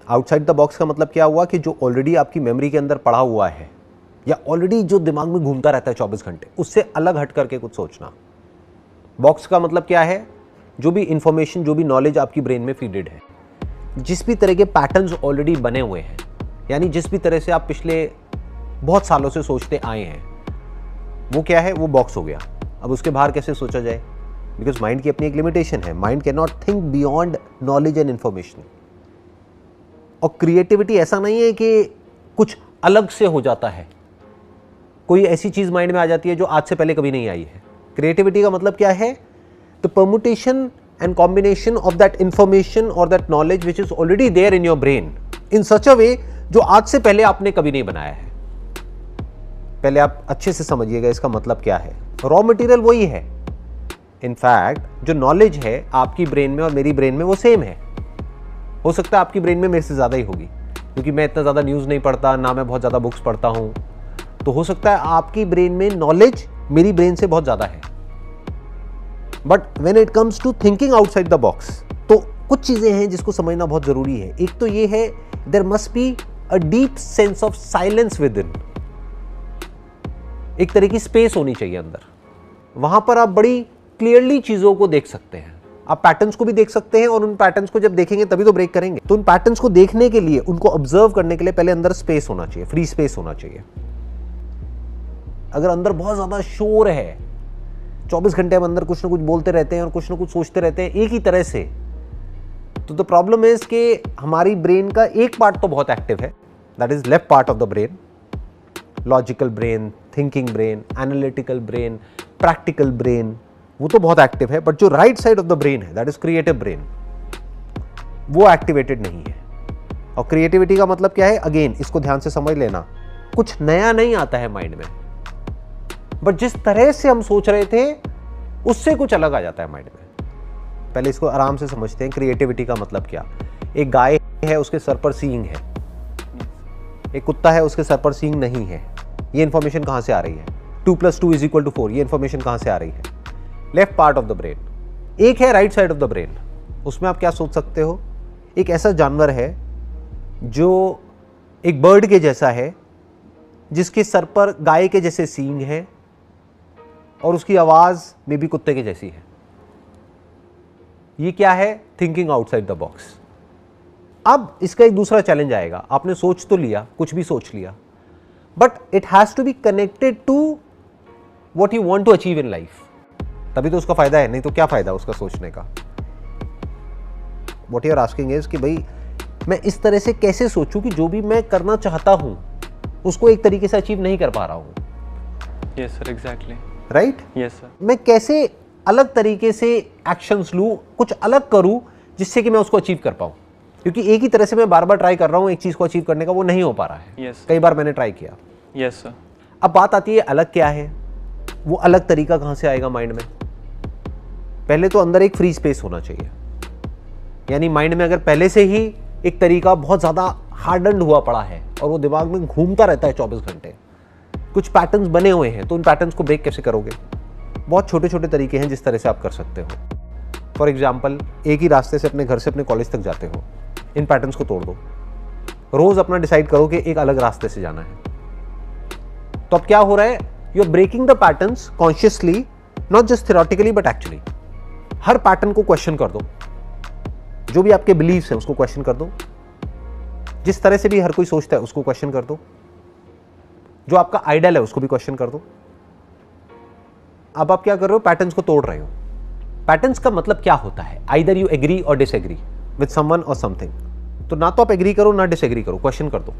Outside the box का मतलब क्या हुआ कि जो ऑलरेडी आपकी मेमोरी के अंदर पड़ा हुआ है या ऑलरेडी जो दिमाग में घूमता रहता है 24 घंटे, उससे अलग हट करके कुछ सोचना। बॉक्स का मतलब क्या है? जो भी इंफॉर्मेशन, जो भी नॉलेज आपकी ब्रेन में फीडेड है, जिस भी तरह के पैटर्न्स ऑलरेडी बने हुए हैं, यानी जिस भी तरह से आप पिछले बहुत सालों से सोचते आए हैं, वो क्या है? वो बॉक्स हो गया। अब उसके बाहर कैसे सोचा जाए? बिकॉज माइंड की अपनी एक लिमिटेशन है। Mind can not think beyond knowledge and information. और क्रिएटिविटी ऐसा नहीं है कि कुछ अलग से हो जाता है, कोई ऐसी चीज माइंड में आ जाती है जो आज से पहले कभी नहीं आई है। क्रिएटिविटी का मतलब क्या है? The permutation and combination of that information और that knowledge which is already there in your brain in such a way जो आज से पहले आपने कभी नहीं बनाया है। पहले आप अच्छे से समझिएगा इसका मतलब क्या है। रॉ मटेरियल वही है। इनफैक्ट जो नॉलेज है आपकी ब्रेन में और मेरी ब्रेन में वो सेम है। हो सकता है आपकी ब्रेन में मेरे से ज़्यादा ही होगी, क्योंकि मैं इतना ज़्यादा न्यूज़ नहीं पढ़ता, ना मैं बहुत ज़्यादा बुक्स पढ़ता हूँ। तो हो सकता है आपकी ब्रेन में नॉलेज मेरी ब्रेन से बहुत ज़्यादा है। But when it comes to thinking outside the box, तो कुछ चीज़ें हैं जिसको समझना बहुत ज़रूरी है। एक तो ये है, there must be a deep sense of silence within. एक तरह की स्पेस होनी चाहिए अंदर। वहां पर आप बड़ी क्लियरली चीज़ों को देख सकते हैं, आप पैटर्न्स को भी देख सकते हैं, और उन पैटर्न्स को जब देखेंगे तभी तो ब्रेक करेंगे। तो उन पैटर्न्स को देखने के लिए, उनको ऑब्जर्व करने के लिए पहले अंदर स्पेस होना चाहिए, फ्री स्पेस होना चाहिए। अगर अंदर बहुत ज्यादा शोर है, 24 घंटे हम अंदर कुछ ना कुछ बोलते रहते हैं और कुछ ना कुछ सोचते रहते हैं एक ही तरह से, तो द प्रॉब्लम इज कि हमारी ब्रेन का एक पार्ट तो बहुत एक्टिव है, that is left part of the brain, logical brain, thinking brain, analytical brain, practical brain, वो तो बहुत एक्टिव है। बट जो right side of the brain है, दैट इज क्रिएटिव ब्रेन, वो एक्टिवेटेड नहीं है। और क्रिएटिविटी का मतलब क्या है? अगेन इसको ध्यान से समझ लेना, कुछ नया नहीं आता है माइंड में, बट जिस तरह से हम सोच रहे थे उससे कुछ अलग आ जाता है माइंड में। पहले इसको आराम से समझते हैं। क्रिएटिविटी का मतलब क्या? एक गाय है, उसके सर पर सींग है, एक कुत्ता है, उसके सर पर सींग नहीं है। ये इंफॉर्मेशन कहां से आ रही है? 2 + 2 = 4, ये इंफॉर्मेशन कहां से आ रही है? Left part of the brain. एक है right side of the brain, उसमें आप क्या सोच सकते हो? एक ऐसा जानवर है जो एक बर्ड के जैसा है, जिसके सर पर गाय के जैसे सींग है और उसकी आवाज में भी कुत्ते के जैसी है। ये क्या है? Thinking outside the box. अब इसका एक दूसरा चैलेंज आएगा। आपने सोच तो लिया, कुछ भी सोच लिया, but it has to be connected to what you want to achieve in life, तभी तो उसका फायदा है। नहीं तो क्या फायदा उसका सोचने का? What you are asking is कि भाई मैं इस तरह से कैसे सोचूं कि जो भी मैं करना चाहता हूं उसको एक तरीके से अचीव नहीं कर पा रहा हूं। Yes sir, exactly. Right? Yes sir. मैं कैसे अलग तरीके से एक्शंस लूं, कुछ अलग करूं जिससे कि मैं उसको अचीव कर पाऊं, क्योंकि एक ही तरह से मैं बार बार ट्राई कर रहा हूं एक चीज को अचीव करने का, वो नहीं हो पा रहा है। यस। कई बार मैंने ट्राई किया। Yes sir. अब बात आती है अलग क्या है? वो अलग तरीका कहां से आएगा माइंड में? पहले तो अंदर एक फ्री स्पेस होना चाहिए, यानी माइंड में अगर पहले से ही एक तरीका बहुत ज्यादा हार्डन्ड हुआ पड़ा है और वो दिमाग में घूमता रहता है 24 घंटे, कुछ पैटर्न्स बने हुए हैं, तो उन पैटर्न्स को ब्रेक कैसे करोगे? बहुत छोटे छोटे तरीके हैं जिस तरह से आप कर सकते हो। फॉर एग्जाम्पल, एक ही रास्ते से अपने घर से अपने कॉलेज तक जाते हो, इन पैटर्न्स को तोड़ दो। रोज अपना डिसाइड करो कि एक अलग रास्ते से जाना है। तो अब क्या हो रहा है? You are breaking the patterns consciously, not just theoretically but actually. हर पैटर्न को क्वेश्चन कर दो, जो भी आपके बिलीव्स हैं उसको क्वेश्चन कर दो, जिस तरह से भी हर कोई सोचता है उसको क्वेश्चन कर दो, जो आपका आइडियल है उसको भी क्वेश्चन कर दो। अब आप क्या कर रहे हो? पैटर्न्स को तोड़ रहे हो। पैटर्न्स का मतलब क्या होता है? आइदर यू एग्री और डिसएग्री विद समवन और समथिंग। तो ना तो आप एग्री करो ना डिसएग्री करो, क्वेश्चन कर दो।